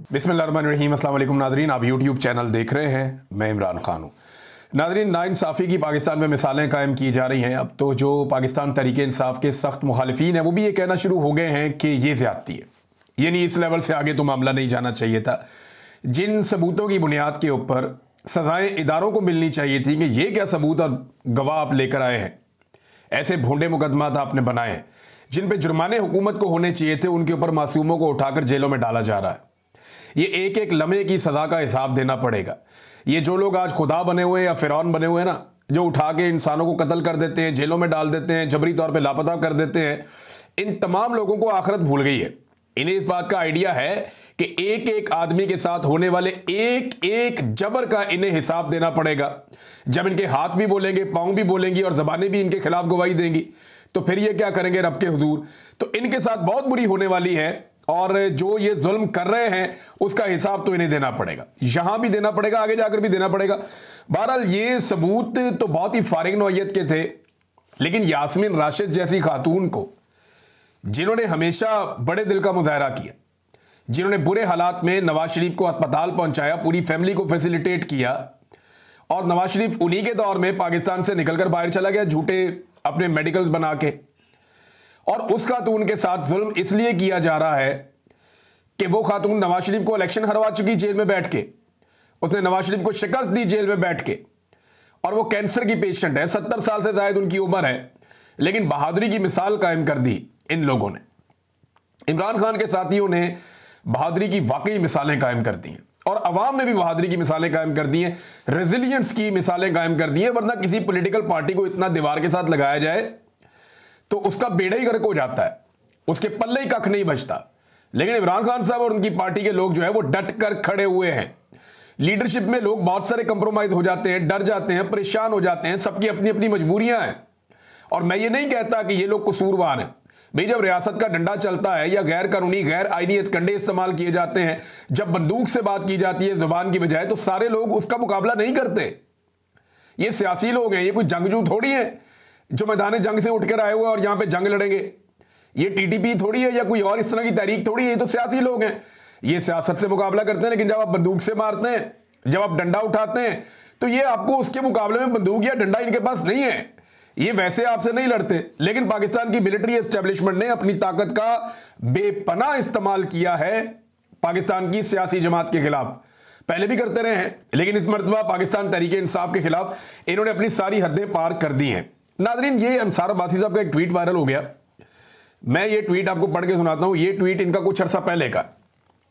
बिस्मिल्लाहिर्रहमानिर्रहीम। अस्सलाम वालेकुम नाज़रीन, आप यूट्यूब चैनल देख रहे हैं, मैं इमरान खान हूँ। नाज़रीन, नाइंसाफ़ी की पाकिस्तान में मिसालें कायम की जा रही हैं। अब तो जो पाकिस्तान तहरीक इंसाफ के सख्त मुखालिफिन हैं वो भी ये कहना शुरू हो गए हैं कि ये ज़्यादती है, यानी इस लेवल से आगे तो मामला नहीं जाना चाहिए था। जिन सबूतों की बुनियाद के ऊपर सज़ाएँ इदारों को मिलनी चाहिए थी कि ये क्या सबूत और गवाह आप लेकर आए हैं, ऐसे भोंडे मुकदमात आपने बनाए हैं जिन पे जुर्माने हुकूमत को होने चाहिए थे, उनके ऊपर मासूमों को उठाकर जेलों में डाला जा रहा है। ये एक एक लम्हे की सज़ा का हिसाब देना पड़ेगा। ये जो लोग आज खुदा बने हुए या फिरौन बने हुए हैं ना, जो उठा के इंसानों को कत्ल कर देते हैं, जेलों में डाल देते हैं, जबरी तौर पे लापता कर देते हैं, इन तमाम लोगों को आखिरत भूल गई है। इन्हें इस बात का आइडिया है कि एक एक आदमी के साथ होने वाले एक एक जबर का इन्हें हिसाब देना पड़ेगा। जब इनके हाथ भी बोलेंगे, पाँव भी बोलेंगी और ज़बानें भी इनके खिलाफ गवाही देंगी, तो फिर ये क्या करेंगे रब के हुजूर। तो इनके साथ बहुत बुरी होने वाली है और जो ये जुल्म कर रहे हैं उसका हिसाब तो इन्हें देना पड़ेगा, यहां भी देना पड़ेगा, आगे जाकर भी देना पड़ेगा। बहरहाल ये सबूत तो बहुत ही फारिग नौइयत के थे, लेकिन यास्मीन राशिद जैसी खातून को, जिन्होंने हमेशा बड़े दिल का मुजाहरा किया, जिन्होंने बुरे हालात में नवाज शरीफ को अस्पताल पहुंचाया, पूरी फैमिली को फैसिलिटेट किया, और नवाज शरीफ उन्हीं के दौर में पाकिस्तान से निकलकर बाहर चला गया झूठे अपने मेडिकल्स बना के, और उस खातून के साथ जुल्म इसलिए किया जा रहा है कि वो खातून नवाज शरीफ को इलेक्शन हरवा चुकी जेल में बैठ के, उसने नवाज शरीफ को शिकस्त दी जेल में बैठ के, और वो कैंसर की पेशेंट है, 70 साल से ज्यादा उनकी उम्र है, लेकिन बहादुरी की मिसाल कायम कर दी इन लोगों ने। इमरान खान के साथियों ने बहादुरी की वाकई मिसालें कायम कर दी हैं, और अवाम ने भी बहादुरी की मिसालें कायम कर दी हैं, रेजिलियंस की मिसालें कायम कर दी हैं। वरना किसी पॉलिटिकल पार्टी को इतना दीवार के साथ लगाया जाए तो उसका बेड़ा ही गर्क हो जाता है, उसके पल्ले ही कख नहीं बचता। लेकिन इमरान खान साहब और उनकी पार्टी के लोग जो है वो डट कर खड़े हुए हैं। लीडरशिप में लोग बहुत सारे कंप्रोमाइज हो जाते हैं, डर जाते हैं, परेशान हो जाते हैं, सबकी अपनी अपनी मजबूरियां हैं। और मैं ये नहीं कहता कि ये लोग कसूरवार हैं भाई। जब रियासत का डंडा चलता है या गैर कानूनी गैर आईनी हथकंडे इस्तेमाल किए जाते हैं, जब बंदूक से बात की जाती है जुबान की बजाय, तो सारे लोग उसका मुकाबला नहीं करते। ये सियासी लोग हैं, ये कोई जंगजू थोड़ी है जो मैदान जंग से उठकर आए हुए और यहां पे जंग लड़ेंगे। ये टीटीपी थोड़ी है या कोई और इस तरह की तहरीक थोड़ी है, ये तो सियासी लोग हैं। ये सियासत से मुकाबला करते हैं, लेकिन जब आप बंदूक से मारते हैं, जब आप डंडा उठाते हैं, तो ये आपको उसके मुकाबले में बंदूक या डंडा इनके पास नहीं है, ये वैसे आपसे नहीं लड़ते। लेकिन पाकिस्तान की मिलिट्री एस्टेब्लिशमेंट ने अपनी ताकत का बेपनाह इस्तेमाल किया है पाकिस्तान की सियासी जमात के खिलाफ। पहले भी करते रहे हैं, लेकिन इस मरतबा पाकिस्तान तहरीक इंसाफ के खिलाफ इन्होंने अपनी सारी हदें पार कर दी हैं। नाज़रीन, ये अंसार अब्बासी साहब का एक ट्वीट वायरल हो गया। मैं ये ट्वीट आपको पढ़ के सुनाता हूं। ये ट्वीट इनका कुछ अर्सा पहले का।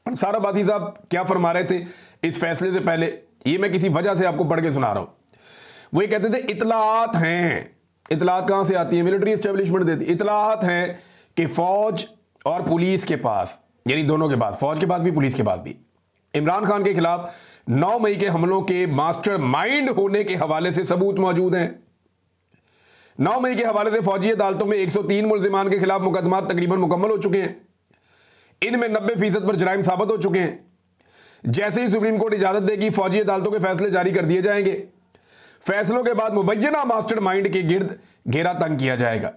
अंसार अब्बासी साहब क्या फरमा रहे थे इस फैसले से पहले, ये मैं किसी वजह से आपको पढ़ के सुना रहा हूं। वो ये कहते थे इतलात हैं। इतलात कहां से आती है? मिलिट्री एस्टेब्लिशमेंट देती। इतलात हैं कि फौज और पुलिस के पास, यानी दोनों के पास, फौज के पास भी पुलिस के पास भी, इमरान खान के खिलाफ 9 मई के हमलों के मास्टर माइंड होने के हवाले से सबूत मौजूद हैं। 9 मई के हवाले से फौजी अदालतों में 103 मुल्जिमान के खिलाफ मुकदमा तकरीबन मुकम्मल हो चुके हैं। इनमें 90% पर जराइम साबित हो चुके हैं। जैसे ही सुप्रीम कोर्ट इजाजत देगी, फौजी अदालतों के फैसले जारी कर दिए जाएंगे। फैसलों के बाद मुबैना मास्टर माइंड के गिर्द घेरा तंग किया जाएगा।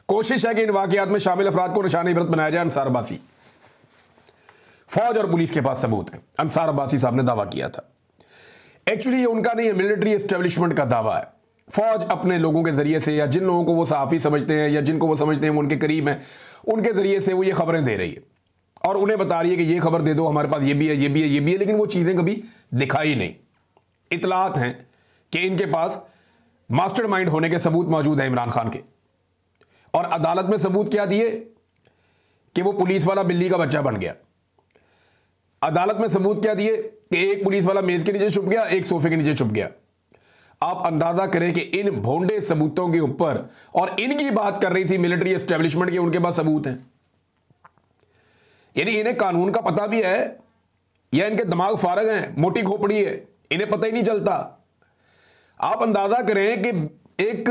कोशिश है कि इन वाकयात में शामिल अफराद को निशाने इबरत बनाया जाए। अंसार अब्बासी, फौज और पुलिस के पास सबूत है, अंसार अब्बासी साहब ने दावा किया था। एक्चुअली ये उनका नहीं है, मिलिट्री एस्टेब्लिशमेंट का दावा है। फौज अपने लोगों के जरिए से, या जिन लोगों को वो सहाफ़ी समझते हैं या जिनको वो समझते हैं वो उनके करीब हैं, उनके जरिए से वो ये खबरें दे रही है और उन्हें बता रही है कि ये खबर दे दो, हमारे पास ये भी है, ये भी है, ये भी है, लेकिन वो चीज़ें कभी दिखाई नहीं। इतलात हैं कि इनके पास मास्टरमाइंड होने के सबूत मौजूद हैं इमरान खान के, और अदालत में सबूत क्या दिए कि वो पुलिस वाला बिल्ली का बच्चा बन गया। अदालत में सबूत क्या दिए कि एक पुलिस वाला मेज के नीचे छुप गया, एक सोफे के नीचे छुप गया। आप अंदाजा करें कि इन भोंडे सबूतों के ऊपर, और इनकी बात कर रही थी मिलिट्री एस्टेब्लिशमेंट के, उनके पास सबूत हैं। यानी इन्हें कानून का पता भी है या इनके दिमाग फारग हैं, मोटी खोपड़ी है, इन्हें पता ही नहीं चलता। आप अंदाजा करें कि एक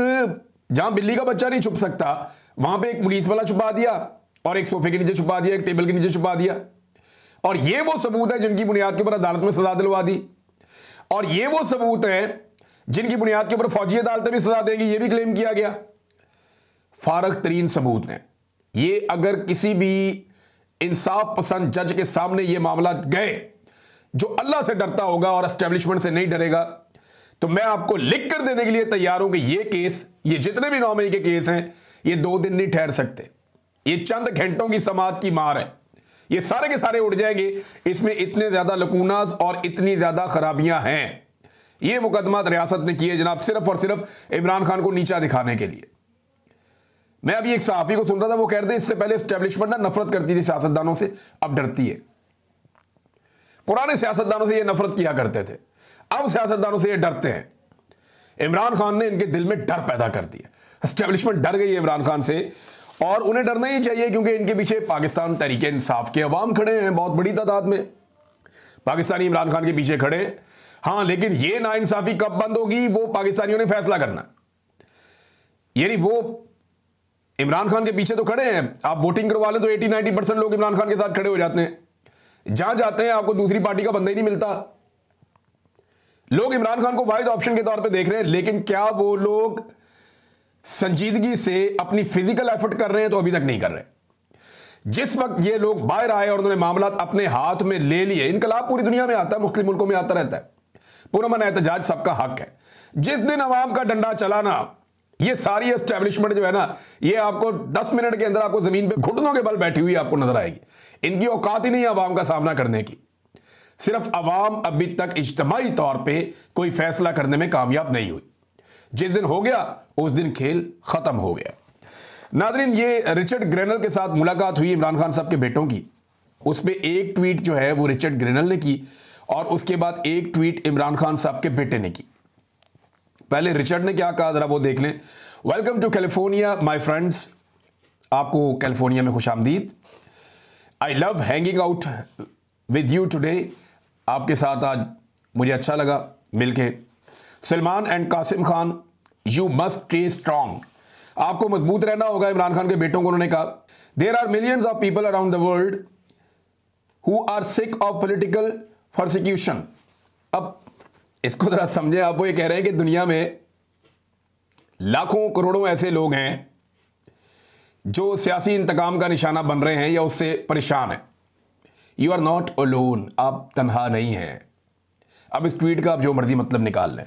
जहां बिल्ली का बच्चा नहीं छुप सकता, वहां पे एक पुलिस वाला छुपा दिया, और एक सोफे के नीचे छुपा दिया, एक टेबल के नीचे छुपा दिया। और ये वो सबूत है जिनकी बुनियाद के ऊपर अदालत में सजा दिलवा दी, और ये वो सबूत है जिनकी बुनियाद के ऊपर फौजी अदालतें भी सजा देंगी, ये भी क्लेम किया गया। फारग तरीन सबूत हैं ये। अगर किसी भी इंसाफ पसंद जज के सामने ये मामला गए, जो अल्लाह से डरता होगा और एस्टेब्लिशमेंट से नहीं डरेगा, तो मैं आपको लिख कर देने के लिए तैयार हूं कि ये केस, ये जितने भी 9 मई के केस हैं, ये 2 दिन नहीं ठहर सकते। ये चंद घंटों की समाअत की मार है, ये सारे के सारे उड़ जाएंगे। इसमें इतने ज्यादा लकूनाज और इतनी ज्यादा खराबियां हैं। ये मुकदमा रियासत ने किए जनाब, सिर्फ और सिर्फ इमरान खान को नीचा दिखाने के लिए। मैं अभी एक सहाफी को सुन रहा था, वो कह रहे थे इससे पहले एस्टेब्लिशमेंट ना नफरत करती थी सियासतदानों से, अब डरती है। पुराने सियासतदानों से ये नफरत किया करते थे, अब सियासतदानों से ये डरते हैं। इमरान खान ने इनके दिल में डर पैदा कर दिया। एस्टेब्लिशमेंट डर गई है इमरान खान से, और उन्हें डरना ही चाहिए, क्योंकि इनके पीछे पाकिस्तान तहरीक इंसाफ के अवाम खड़े हैं, बहुत बड़ी तादाद में पाकिस्तानी इमरान खान के पीछे खड़े हैं। हाँ, लेकिन ये नाइंसाफी कब बंद होगी, वो पाकिस्तानियों ने फैसला करना। यानी वो इमरान खान के पीछे तो खड़े हैं, आप वोटिंग करवा लें तो 80-90% लोग इमरान खान के साथ खड़े हो जाते हैं। जहां जाते हैं आपको दूसरी पार्टी का बंदा ही नहीं मिलता। लोग इमरान खान को वाहिद ऑप्शन के तौर पे देख रहे हैं, लेकिन क्या वो लोग संजीदगी से अपनी फिजिकल एफर्ट कर रहे हैं? तो अभी तक नहीं कर रहे। जिस वक्त ये लोग बाहर आए और उन्होंने मामला अपने हाथ में ले लिए, इनकलाब पूरी दुनिया में आता है, मुस्लिम मुल्कों में आता रहता है, पुरअमन एहतजाज सबका हक है। जिस दिन अवाम का डंडा चला ना, ये सारी एस्टेब्लिशमेंट जो है ना, ये आपको 10 मिनट के अंदर आपको जमीन पे घुटनों के बल बैठी हुई आपको नजर आएगी। इनकी औकात ही नहीं है अवाम का सामना करने की। सिर्फ अवाम अभी तक इज्तिमाई तौर पे कोई फैसला करने में कामयाब नहीं हुई। जिस दिन हो गया उस दिन खेल खत्म हो गया। नादरीन, ये रिचर्ड ग्रेनल के साथ मुलाकात हुई इमरान खान साहब के बेटों की। उस पर एक ट्वीट जो है वो रिचर्ड ग्रेनल ने की, और उसके बाद एक ट्वीट इमरान खान साहब के बेटे ने की। पहले रिचर्ड ने क्या कहा जरा वो देख लें। Welcome to California my friends, आपको कैलिफोर्निया में खुश आमदीद। I love hanging out with you today, आपके साथ आज मुझे अच्छा लगा मिलके। Salman and Qasim Khan, you must stay strong, आपको मजबूत रहना होगा। इमरान खान के बेटों को उन्होंने कहा, there are millions of people around the world who are sick of political persecution. अब इसको जरा समझे आप, वो ये कह रहे हैं कि दुनिया में लाखों करोड़ों ऐसे लोग हैं जो सियासी इंतकाम का निशाना बन रहे हैं या उससे परेशान हैं। यू आर नॉट अलोन, आप तन्हा नहीं हैं। अब इस ट्वीट का आप जो मर्जी मतलब निकाल लें।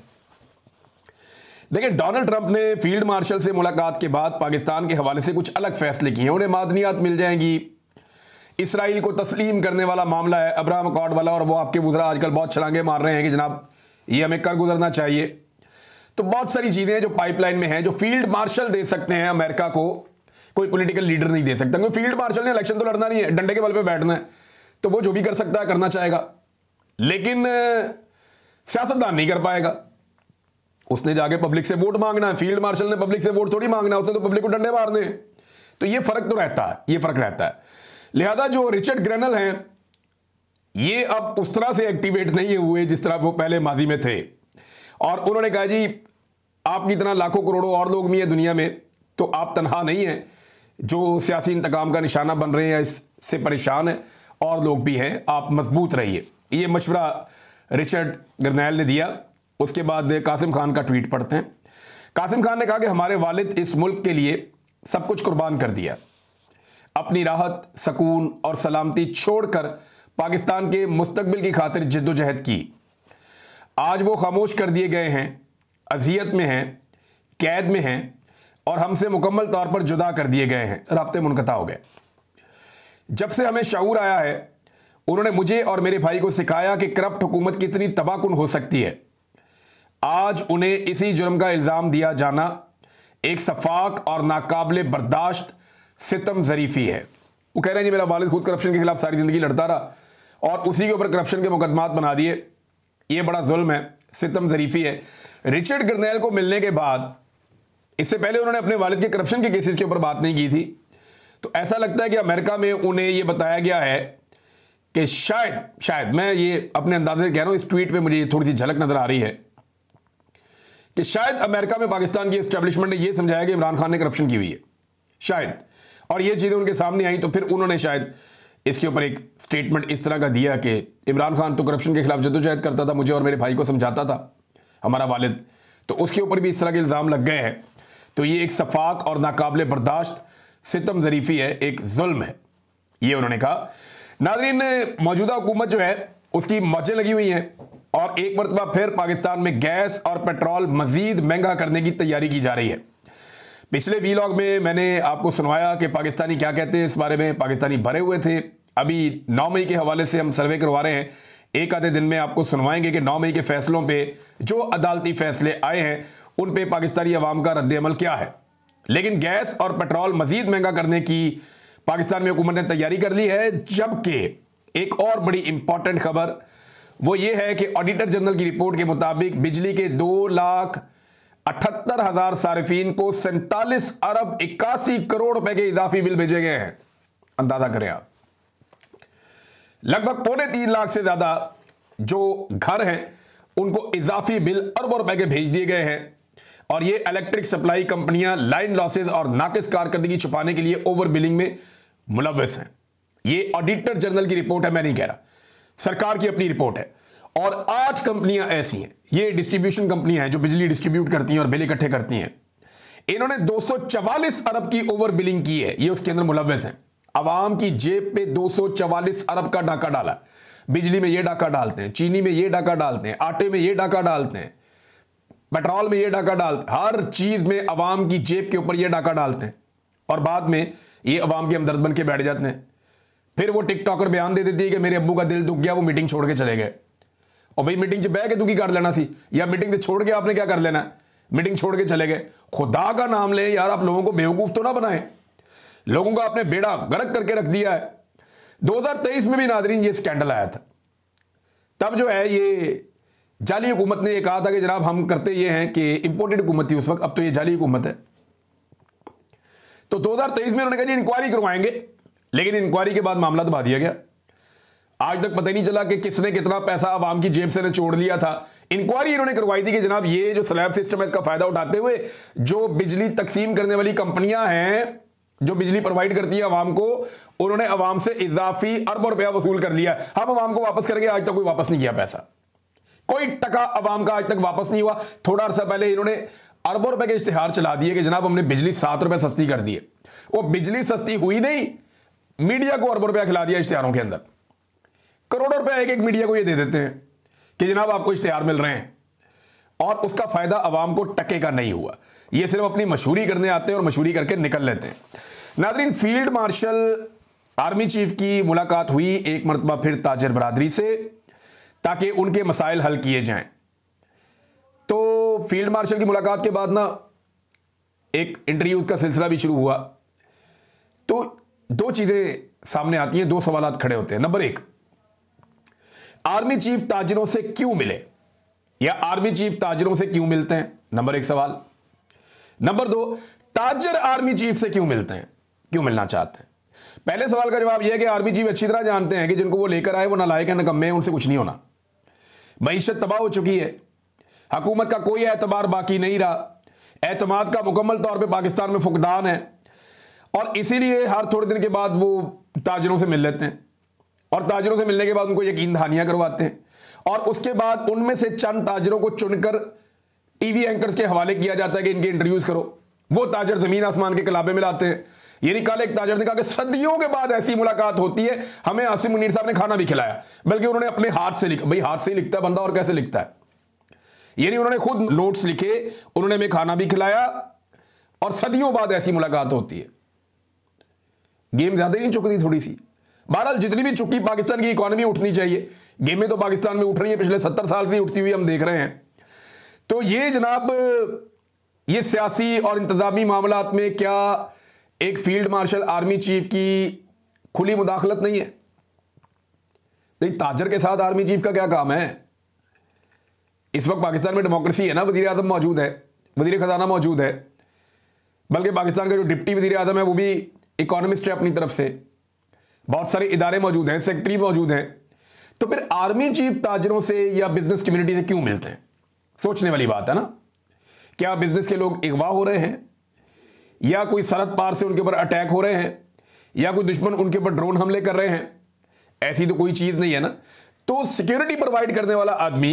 देखिए, डोनाल्ड ट्रंप ने फील्ड मार्शल से मुलाकात के बाद पाकिस्तान के हवाले से कुछ अलग फैसले किए हैं। उन्हें मादनियात मिल जाएंगी, इसराइल को तस्लीम करने वाला मामला है अब्राहम अकॉर्ड वाला, और वो आपके वुज़रा आजकल बहुत छलांगे मार रहे हैं कि जनाब ये हमें कर गुजरना चाहिए। तो बहुत सारी चीज़ें हैं जो पाइपलाइन में हैं, जो फील्ड मार्शल दे सकते हैं अमेरिका को, कोई पॉलिटिकल लीडर नहीं दे सकता। क्योंकि फील्ड मार्शल ने इलेक्शन तो लड़ना नहीं है, डंडे के बल पे बैठना है, तो वो जो भी कर सकता है करना चाहेगा, लेकिन सियासतदान नहीं कर पाएगा। उसने जाके पब्लिक से वोट मांगना है, फील्ड मार्शल ने पब्लिक से वोट थोड़ी मांगना है, उसने तो पब्लिक को डंडे मारने हैं। तो ये फर्क तो रहता है, ये फर्क रहता है। लिहाजा जो रिचर्ड ग्रेनल हैं, ये अब उस तरह से एक्टिवेट नहीं हुए जिस तरह वो पहले माजी में थे, और उन्होंने कहा जी आपकी तरह लाखों करोड़ों और लोग भी हैं दुनिया में, तो आप तनहा नहीं हैं जो सियासी इंतकाम का निशाना बन रहे हैं, इससे परेशान हैं, और लोग भी हैं, आप मजबूत रहिए। ये मशवरा रिचर्ड ग्रेनल ने दिया। उसके बाद कासिम खान का ट्वीट पढ़ते हैं। कासिम खान ने कहा कि हमारे वालिद इस मुल्क के लिए सब कुछ कुर्बान कर दिया, अपनी राहत, सुकून और सलामती छोड़कर पाकिस्तान के मुस्तकबिल की खातिर जिद्दोजहद की। आज वो खामोश कर दिए गए हैं, अजियत में हैं, कैद में हैं, और हमसे मुकम्मल तौर पर जुदा कर दिए गए हैं, राब्ते मुनक़ता हो गए। जब से हमें शऊर आया है, उन्होंने मुझे और मेरे भाई को सिखाया कि करप्ट हुकूमत कितनी तबाहकुन हो सकती है। आज उन्हें इसी जुर्म का इल्ज़ाम दिया जाना एक सफाक और नाकाबिले बर्दाश्त सितम ज़रीफ़ी है। वो कह रहे हैं जी मेरा वालिद खुद करप्शन के खिलाफ सारी ज़िंदगी लड़ता रहा और उसी के ऊपर करप्शन के मुकदमात बना दिए, ये बड़ा जुल्म है, सितम ज़रीफ़ी है। रिचर्ड ग्रेनल को मिलने के बाद, इससे पहले उन्होंने अपने वालिद के करप्शन के केसेस के ऊपर बात नहीं की थी, तो ऐसा लगता है कि अमेरिका में उन्हें यह बताया गया है कि शायद मैं ये अपने अंदाजे से कह रहा हूँ, इस ट्वीट पे मुझे थोड़ी सी झलक नजर आ रही है कि शायद अमेरिका में पाकिस्तान की एस्टेब्लिशमेंट ने यह समझाया कि इमरान खान ने करप्शन की हुई है, शायद, और ये चीज़ें उनके सामने आई तो फिर उन्होंने शायद इसके ऊपर एक स्टेटमेंट इस तरह का दिया कि इमरान खान तो करप्शन के खिलाफ जद्दोजहद करता था, मुझे और मेरे भाई को समझाता था हमारा वालिद, तो उसके ऊपर भी इस तरह के इल्ज़ाम लग गए हैं। तो ये एक सफाक और नाकाबिले बर्दाश्त सितम ज़रीफ़ी है, एक जुल्म है। ये उन्होंने कहा। नाज़रीन, मौजूदा हुकूमत जो है उसकी मौजें लगी हुई हैं और एक मरतबा फिर पाकिस्तान में गैस और पेट्रोल मजीद महंगा करने की तैयारी की जा रही है। पिछले वीलॉग में मैंने आपको सुनवाया कि पाकिस्तानी क्या कहते हैं इस बारे में। पाकिस्तानी भरे हुए थे। अभी 9 मई के हवाले से हम सर्वे करवा रहे हैं, एक आधे दिन में आपको सुनवाएंगे कि 9 मई के फैसलों पे जो अदालती फैसले आए हैं उन पे पाकिस्तानी अवाम का रद्द-ए-अमल क्या है। लेकिन गैस और पेट्रोल मजीद महंगा करने की पाकिस्तान में हुकूमत ने तैयारी कर ली है। जबकि एक और बड़ी इंपॉर्टेंट खबर वो ये है कि ऑडिटर जनरल की रिपोर्ट के मुताबिक बिजली के 2,78,000 सारिफीन को 47 अरब 81 करोड़ रुपए के इजाफी बिल भेजे गए हैं। अंदाजा करें आप, लगभग 3.25 लाख से ज्यादा जो घर हैं उनको इजाफी बिल अरबों रुपए के भेज दिए गए हैं। और ये इलेक्ट्रिक सप्लाई कंपनियां लाइन लॉसेज और नाकिस कारकर्दगी छुपाने के लिए ओवर बिलिंग में मुलव्वस हैं। ये ऑडिटर जनरल की रिपोर्ट है, मैं नहीं कह रहा, सरकार की अपनी रिपोर्ट है। और 8 कंपनियां ऐसी हैं, ये डिस्ट्रीब्यूशन कंपनियां हैं जो बिजली डिस्ट्रीब्यूट करती हैं और बिल इकट्ठे करती हैं। इन्होंने 244 अरब की ओवर बिलिंग की है, ये उसके अंदर मुलव्वस हैं। अवाम की जेब पे 244 अरब का डाका डाला। बिजली में ये डाका डालते हैं, चीनी में ये डाका डालते हैं, आटे में ये डाका डालते हैं, पेट्रोल में ये डाका डालते हैं, हर चीज में अवाम की जेब के ऊपर ये डाका डालते हैं। और बाद में ये अवाम के हमदर्द बन के बैठ जाते हैं। फिर वो टिकटॉकर बयान दे देती है कि मेरे अब्बू का दिल दुख गया, वो मीटिंग छोड़ के चले गए। और भाई मीटिंग से बह के दुखी कर लेना सी, या मीटिंग से छोड़ के आपने क्या कर लेना, मीटिंग छोड़ के चले गए। खुदा का नाम ले यार, आप लोगों को बेवकूफ तो ना बनाए। लोगों का आपने बेड़ा गर्क करके रख दिया है। 2023 में भी नादरीन ये स्कैंडल आया था। तब जो है ये जाली हुकूमत ने ये कहा था कि जनाब हम करते ये हैं कि इंपोर्टेड हुकूमत थी उस वक्त, अब तो ये जाली हुकूमत है। तो 2023 में उन्होंने कहा जी इंक्वायरी करवाएंगे, लेकिन इंक्वायरी के बाद मामला दबा दिया गया। आज तक पता ही नहीं चला कि किसने कितना पैसा आवाम की जेब से निचोड़ लिया था। इंक्वायरी इन्होंने करवाई थी कि जनाब ये जो स्लैब सिस्टम है इसका फायदा उठाते हुए जो बिजली तकसीम करने वाली कंपनियां हैं जो बिजली प्रोवाइड करती है आवाम को, उन्होंने आवाम से इजाफी अरबों रुपया वसूल कर लिया। हम आवाम को वापस करेंगे, आज तक कोई वापस नहीं किया पैसा, कोई टका आवाम का आज तक वापस नहीं हुआ। थोड़ा अर्सा पहले इन्होंने अरबों रुपए के इश्तिहार चला दिए कि जनाब हमने बिजली 7 रुपए सस्ती कर दी है। वो बिजली सस्ती हुई नहीं, मीडिया को अरबों रुपया खिला दिया इश्तिहारों के अंदर। करोड़ों रुपए एक एक मीडिया को ये दे देते हैं कि जनाब आपको इश्तिहार मिल रहे हैं, और उसका फायदा आवाम को टके का नहीं हुआ। ये सिर्फ अपनी मशहूरी करने आते हैं और मशहूरी करके निकल लेते हैं। नाज़रीन, फील्ड मार्शल आर्मी चीफ की मुलाकात हुई एक मरतबा फिर ताजर बरादरी से, ताकि उनके मसाइल हल किए जाएं। तो फील्ड मार्शल की मुलाकात के बाद ना एक इंटरव्यूज का सिलसिला भी शुरू हुआ। तो 2 चीजें सामने आती हैं, 2 सवालात खड़े होते हैं। नंबर 1, आर्मी चीफ ताजरों से क्यों मिले, या आर्मी चीफ ताजरों से क्यों मिलते हैं, नंबर 1 सवाल। नंबर 2, ताजर आर्मी चीफ से क्यों मिलते हैं, क्यों मिलना चाहते हैं। पहले सवाल का जवाब यह है कि आर्मी चीफ अच्छी तरह जानते हैं कि जिनको वो लेकर आए वो नालायक हैं, निकम्मे हैं, उनसे कुछ नहीं होना। मईशत तबाह हो चुकी है, हुकूमत का कोई एतबार बाकी नहीं रहा, एतमाद का मुकम्मल तौर पे पाकिस्तान में फुकदान है, और इसीलिए हर थोड़े दिन के बाद वो ताजरों से मिल लेते हैं, और ताजरों से मिलने के बाद उनको यकीन दहानियां करवाते हैं, और उसके बाद उनमें से चंद ताजरों को चुनकर टीवी एंकर्स के हवाले किया जाता है कि इनके इंटरव्यूज करो। वो ताजर जमीन आसमान के कलाबे में लाते हैं। यानी कल एक ताजर ने कहा कि सदियों के बाद ऐसी मुलाकात होती है, हमें आसिम मुनीर साहब ने खाना भी खिलाया, बल्कि उन्होंने अपने हाथ से लिखा। भाई हाथ से ही लिखता है बंदा, और कैसे लिखता है। यानी उन्होंने खुद नोट्स लिखे, उन्होंने हमें खाना भी खिलाया, और सदियों बाद ऐसी मुलाकात होती है। गेम ज्यादा नहीं चुकी थोड़ी सी। बहरहाल जितनी भी चुकी पाकिस्तान की इकॉनमी उठनी चाहिए, गेमें तो पाकिस्तान में उठ रही है, पिछले 70 साल से उठती हुई हम देख रहे हैं। तो ये जनाब ये सियासी और इंतजामी मामलात में क्या एक फील्ड मार्शल आर्मी चीफ की खुली मुदाखलत नहीं है? नहीं, ताजर के साथ आर्मी चीफ का क्या काम है? इस वक्त पाकिस्तान में डेमोक्रेसी है ना, वजीर आजम मौजूद है, वजीर खजाना मौजूद है, बल्कि पाकिस्तान का जो डिप्टी वजीर आजम है वो भी इकोनॉमिस्ट है अपनी तरफ से, बहुत सारे इदारे मौजूद हैं, सेक्रेटरी मौजूद हैं। तो फिर आर्मी चीफ ताजरों से या बिजनेस कम्युनिटी से क्यों मिलते हैं? सोचने वाली बात है ना। क्या बिजनेस के लोग अगवा हो रहे हैं, या कोई सरहद पार से उनके ऊपर अटैक हो रहे हैं, या कोई दुश्मन उनके ऊपर ड्रोन हमले कर रहे हैं? ऐसी तो कोई चीज नहीं है ना। तो सिक्योरिटी प्रोवाइड करने वाला आदमी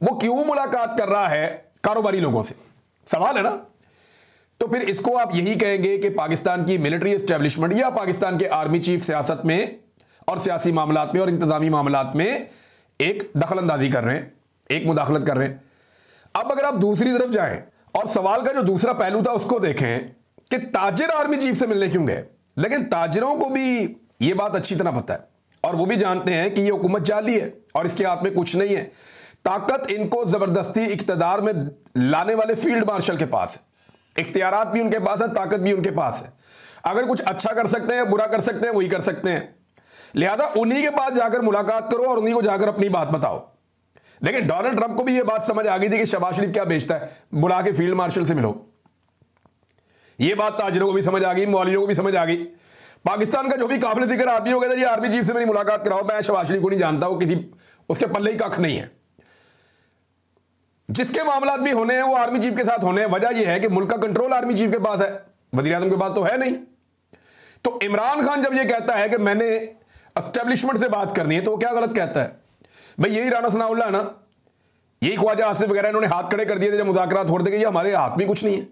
वो क्यों मुलाकात कर रहा है कारोबारी लोगों से? सवाल है ना। तो तो फिर इसको आप यही कहेंगे कि पाकिस्तान की मिलिट्री एस्टेब्लिशमेंट या पाकिस्तान के आर्मी चीफ सियासत में और सियासी मामलात में और इंतजामी मामलात में एक दखलंदाजी कर रहे हैं, एक मुदाखलत कर रहे हैं। अब अगर आप दूसरी तरफ जाएं और सवाल का जो दूसरा पहलू था उसको देखें कि ताजिर आर्मी चीफ से मिलने क्यों गए, लेकिन ताजिरों को भी यह बात अच्छी तरह पता है और वो भी जानते हैं कि यह हुकूमत जाली है और इसके हाथ में कुछ नहीं है। ताकत इनको जबरदस्ती इक्तदार में लाने वाले फील्ड मार्शल के पास है, इख्तियारात भी उनके पास है, ताकत भी उनके पास है। अगर कुछ अच्छा कर सकते हैं, बुरा कर सकते हैं, वही कर सकते हैं। लिहाजा उन्हीं के पास जाकर मुलाकात करो और उन्हीं को जाकर अपनी बात बताओ। लेकिन डोनाल्ड ट्रंप को भी यह बात समझ आ गई थी कि शहबाज शरीफ क्या बेचता है, बुला के फील्ड मार्शल से मिलो। यह बात ताजिरों को भी समझ आ गई, मौलवियों को भी समझ आ गई। पाकिस्तान का जो भी काबिल जिक्र आदमी हो गया, आर्मी चीफ से मेरी मुलाकात कराओ, मैं शहबाज शरीफ को नहीं जानता, वो किसी उसके पल्ले ही कख नहीं है। जिसके मामलात भी होने हैं वो आर्मी चीफ के साथ होने हैं। वजह यह है कि मुल्क का कंट्रोल आर्मी चीफ के पास है, वजीर आज़म के पास तो है नहीं। तो इमरान खान जब यह कहता है कि मैंने एस्टेब्लिशमेंट से बात करनी है, तो वो क्या गलत कहता है? भाई यही राना सनाउल्लाह ना, यही ख्वाजा आसिफ वगैरह इन्होंने हाथ खड़े कर दिए थे जब मुज़ाकरात हो रहे थे कि ये हमारे हाथ में कुछ नहीं है।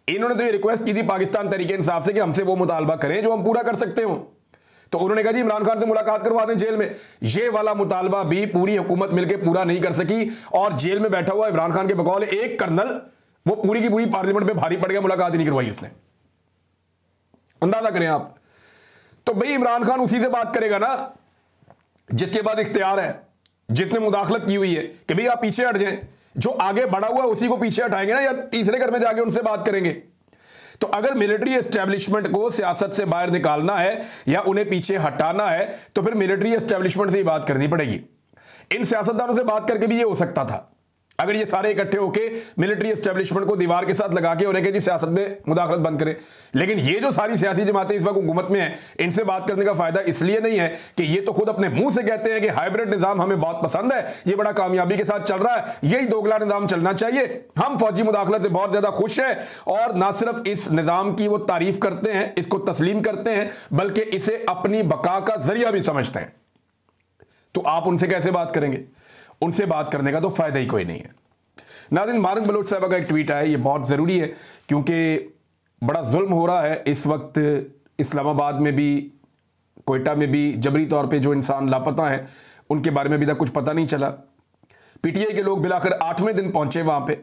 इन्होंने तो ये रिक्वेस्ट की थी पाकिस्तान तरीके इंसाफ से कि हमसे वो मुतालबा करें जो हम पूरा कर सकते हो। तो उन्होंने कहा जी इमरान खान से मुलाकात करवा दें जेल में। ये वाला मुतालबा भी पूरी हुकूमत मिलकर पूरा नहीं कर सकी और जेल में बैठा हुआ इमरान खान के बकौल एक कर्नल, वो पूरी की पूरी पार्लियामेंट पे भारी पड़ गया, मुलाकात ही नहीं करवाई उसने। अंदाजा करें आप। तो भाई इमरान खान उसी से बात करेगा ना जिसके बाद इख्तियार है, जिसने मुदाखलत की हुई है कि भाई आप पीछे हट जाएं। जो आगे बढ़ा हुआ है उसी को पीछे हटाएंगे ना, या तीसरे घर में जाके उनसे बात करेंगे। तो अगर मिलिट्री एस्टेब्लिशमेंट को सियासत से बाहर निकालना है या उन्हें पीछे हटाना है तो फिर मिलिट्री एस्टेब्लिशमेंट से ही बात करनी पड़ेगी। इन सियासतदानों से बात करके भी ये हो सकता था अगर ये सारे इकट्ठे होकर मिलिट्री एस्टेब्लिशमेंट को दीवार के साथ लगा के और जी सियासत में मुदाखलत बंद करें। लेकिन ये जो सारी सियासी जमातें इस वक्त हुकूमत में हैं, इनसे बात करने का फायदा इसलिए नहीं है कि ये तो खुद अपने मुंह से कहते हैं कि हाइब्रिड निजाम हमें बहुत पसंद है, ये बड़ा कामयाबी के साथ चल रहा है, यही दोगला निजाम चलना चाहिए, हम फौजी मुदाखलत से बहुत ज्यादा खुश हैं और ना सिर्फ इस निजाम की वो तारीफ करते हैं, इसको तस्लीम करते हैं, बल्कि इसे अपनी बका का जरिया भी समझते हैं। तो आप उनसे कैसे बात करेंगे? उनसे बात करने का तो फायदा ही कोई नहीं है। नाज़रीन, मारंग बलोच साहब का एक ट्वीट आया, ये बहुत ज़रूरी है क्योंकि बड़ा जुल्म हो रहा है इस वक्त इस्लामाबाद में भी, कोयटा में भी। जबरी तौर पे जो इंसान लापता हैं उनके बारे में अभी तक कुछ पता नहीं चला। पीटीआई के लोग बिलाकर 8वें दिन पहुंचे वहाँ पे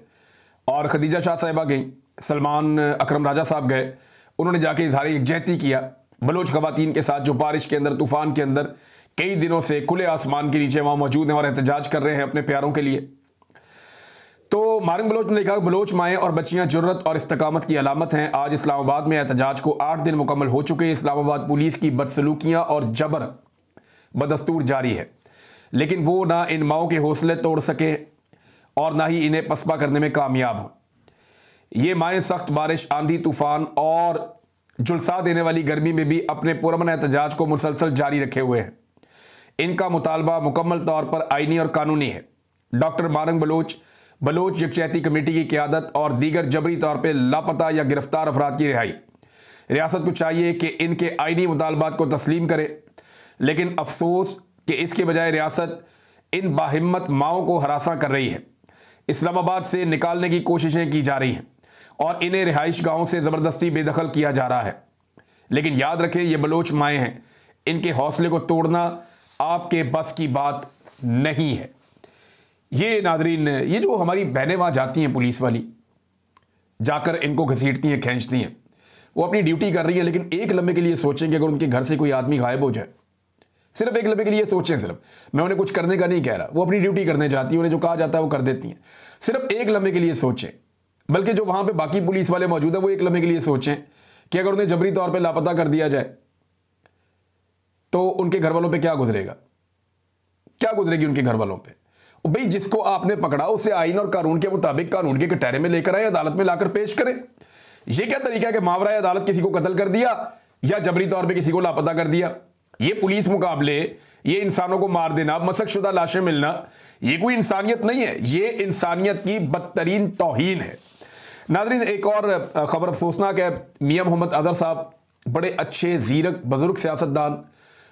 और खदीजा शाह साहिबा गई, सलमान अकरम राजा साहब गए, उन्होंने जाके इजहार यकजहती किया बलोच खवातीन के साथ जो बारिश के अंदर, तूफ़ान के अंदर कई दिनों से खुले आसमान के नीचे वहाँ मौजूद हैं और एहतजाज कर रहे हैं अपने प्यारों के लिए। तो मारंग बलोच ने लिखा, बलोच माएँ और बच्चियाँ जुर्रत और इस्तकामत की अलामत हैं। आज इस्लामाबाद में एहतजाज को 8 दिन मुकम्मल हो चुके हैं। इस्लामाबाद पुलिस की बदसलूकियाँ और जबर बदस्तूर जारी है, लेकिन वो ना इन माओं के हौसले तोड़ सके और ना ही इन्हें पसपा करने में कामयाब हो। ये माएँ सख्त बारिश, आंधी, तूफ़ान और जुलसा देने वाली गर्मी में भी अपने पुरअमन एहतजाज को मुसलसल जारी रखे हुए हैं। इनका मुतालबा मुकम्मल तौर पर आइनी और कानूनी है। Doctor Marang Bloch, Bloch यकजहती committee की क़यादत और दीगर जबरी तौर पर लापता या गिरफ्तार अफराद की रिहाई। रियासत को चाहिए कि इनके आइनी मुतालबात को तस्लीम करे, लेकिन अफसोस कि इसके बजाय रियासत इन बाहिम्मत माओं को हरासा कर रही है। इस्लामाबाद से निकालने की कोशिशें की जा रही हैं और इन्हें रिहाइश गाहों से ज़बरदस्ती बेदखल किया जा रहा है। लेकिन याद रखें, ये बलोच माएँ हैं, इनके हौसले को तोड़ना आपके बस की बात नहीं है। ये नादरीन, ये जो हमारी बहनें वहाँ जाती हैं पुलिस वाली, जाकर इनको घसीटती हैं, खींचती हैं, वो अपनी ड्यूटी कर रही हैं, लेकिन एक लम्हे के लिए सोचें कि अगर उनके घर से कोई आदमी गायब हो जाए, सिर्फ एक लम्हे के लिए सोचें। सिर्फ, मैं उन्हें कुछ करने का नहीं कह रहा, वो अपनी ड्यूटी करने जाती हैं, उन्हें जो कहा जाता है वो कर देती हैं। सिर्फ एक लम्हे के लिए सोचें, बल्कि जो वहाँ पे बाकी पुलिस वाले मौजूद हैं वो एक लम्हे के लिए सोचें कि अगर उन्हें जबरी तौर पे लापता कर दिया जाए तो उनके घर वालों पे क्या गुजरेगा, क्या गुजरेगी उनके घर वालों पे। भाई जिसको आपने पकड़ा उसे आइन और कानून के मुताबिक कानून के कटहरे में लेकर आए, अदालत में लाकर पेश करें। यह क्या तरीका है कि मावरा अदालत किसी को कत्ल कर दिया या जबरी तौर पे किसी को लापता कर दिया। ये पुलिस मुकाबले, ये इंसानों को मार देना, मसकशुदा लाशें मिलना, ये कोई इंसानियत नहीं है, ये इंसानियत की बदतरीन तौहीन है। नाज़रीन, एक और खबर अफसोसनाक है। मियां मोहम्मद अदर साहब बड़े अच्छे ज़ीरक बुजुर्ग सियासतदान,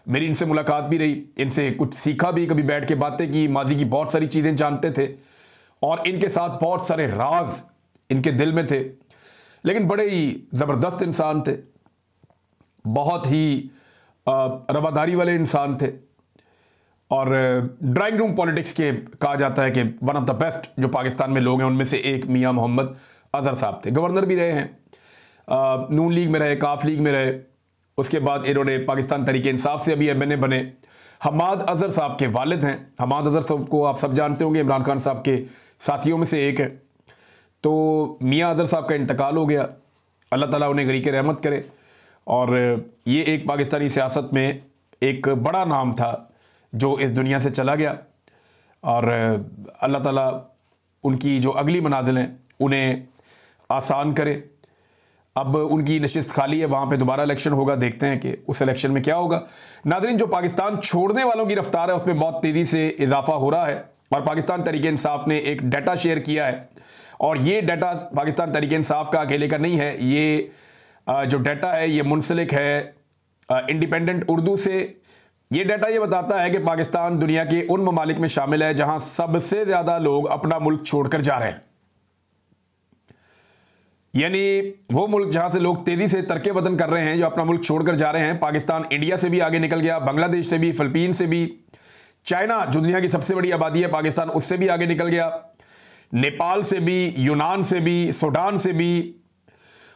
मेरी इनसे मुलाकात भी रही, इनसे कुछ सीखा भी, कभी बैठ के बातें की, माजी की बहुत सारी चीज़ें जानते थे और इनके साथ बहुत सारे राज इनके दिल में थे। लेकिन बड़े ही ज़बरदस्त इंसान थे, बहुत ही रवादारी वाले इंसान थे। और ड्राइंग रूम पॉलिटिक्स के कहा जाता है कि वन ऑफ द बेस्ट जो पाकिस्तान में लोग हैं उनमें से एक मियां मोहम्मद अजहर साहब थे। गवर्नर भी रहे हैं, नून लीग में रहे, काफ लीग में रहे, उसके बाद इन्होंने पाकिस्तान तरीके इंसाफ से अभी MNA बने। हमाद अजहर साहब के वालिद हैं। हमाद अजहर साहब को आप सब जानते होंगे, इमरान खान साहब के साथियों में से एक है। तो मियां अजहर साहब का इंतकाल हो गया, अल्लाह ताला उन्हें गरीक रहमत करे। और ये एक पाकिस्तानी सियासत में एक बड़ा नाम था जो इस दुनिया से चला गया, और अल्लाह ताला उनकी जो अगली मनाजिल हैं उन्हें आसान करे। अब उनकी नशिस्त खाली है, वहाँ पे दोबारा इलेक्शन होगा, देखते हैं कि उस इलेक्शन में क्या होगा। नाज़रीन, जो पाकिस्तान छोड़ने वालों की रफ्तार है उसमें बहुत तेज़ी से इजाफा हो रहा है, और पाकिस्तान तहरीक इंसाफ ने एक डाटा शेयर किया है, और ये डाटा पाकिस्तान तहरीक इंसाफ का अकेले का नहीं है। ये जो डाटा है ये मुंसलिक है इंडिपेंडेंट उर्दू से। ये डाटा ये बताता है कि पाकिस्तान दुनिया के उन ममालिक में शामिल है जहां सबसे ज़्यादा लोग अपना मुल्क छोड़कर जा रहे हैं, यानी वो मुल्क जहां से लोग तेज़ी से तरक्के वतन कर रहे हैं, जो अपना मुल्क छोड़कर जा रहे हैं। पाकिस्तान इंडिया से भी आगे निकल गया, बांग्लादेश से भी, फिलिपीन से भी, चाइना जो दुनिया की सबसे बड़ी आबादी है पाकिस्तान उससे भी आगे निकल गया, नेपाल से भी, यूनान से भी, सूडान से भी,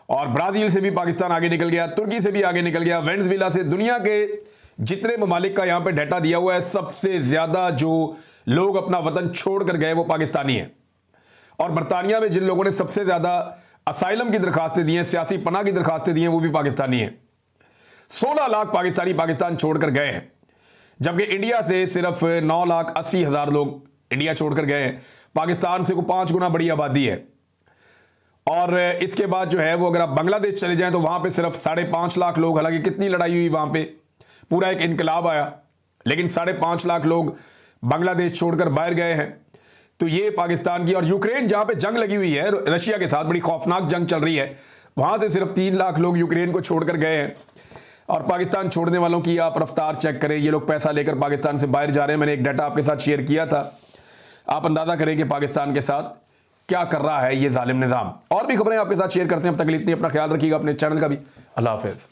और ब्राज़ील से भी पाकिस्तान आगे निकल गया, तुर्की से भी आगे निकल गया, वेनेजुएला से। दुनिया के जितने ममालिक का यहाँ पे डाटा दिया हुआ है, सबसे ज़्यादा जो लोग अपना वतन छोड़ कर गए वो पाकिस्तानी हैं। और बरतानिया में जिन लोगों ने सबसे ज़्यादा असाइलम की दरखास्तें दी हैं, सियासी पनाह की दरखास्तें दी हैं, वो भी पाकिस्तानी हैं। 16 लाख पाकिस्तानी पाकिस्तान छोड़कर गए हैं, जबकि इंडिया से सिर्फ 9,80,000 लोग इंडिया छोड़कर गए हैं। पाकिस्तान से को 5 गुना बड़ी आबादी है। और इसके बाद जो है वो अगर आप बांग्लादेश चले जाएं तो वहाँ पे सिर्फ 5.5 लाख लोग, हालांकि कितनी लड़ाई हुई वहाँ पे, पूरा एक इनकलाब आया, लेकिन 5.5 लाख लोग बांग्लादेश छोड़कर बाहर गए हैं। तो ये पाकिस्तान की। और यूक्रेन जहाँ पे जंग लगी हुई है रशिया के साथ, बड़ी खौफनाक जंग चल रही है, वहाँ से सिर्फ 3 लाख लोग यूक्रेन को छोड़कर गए हैं। और पाकिस्तान छोड़ने वालों की आप रफ्तार चेक करें, ये लोग पैसा लेकर पाकिस्तान से बाहर जा रहे हैं। मैंने एक डाटा आपके साथ शेयर किया था, आप अंदाज़ा करें कि पाकिस्तान के साथ क्या कर रहा है ये जालिम निज़ाम। और भी खबरें आपके साथ शेयर करते हैं, अब तक के लिए इतनी, अपना ख्याल रखिएगा, अपने चैनल का भी। अल्लाह हाफ़िज़।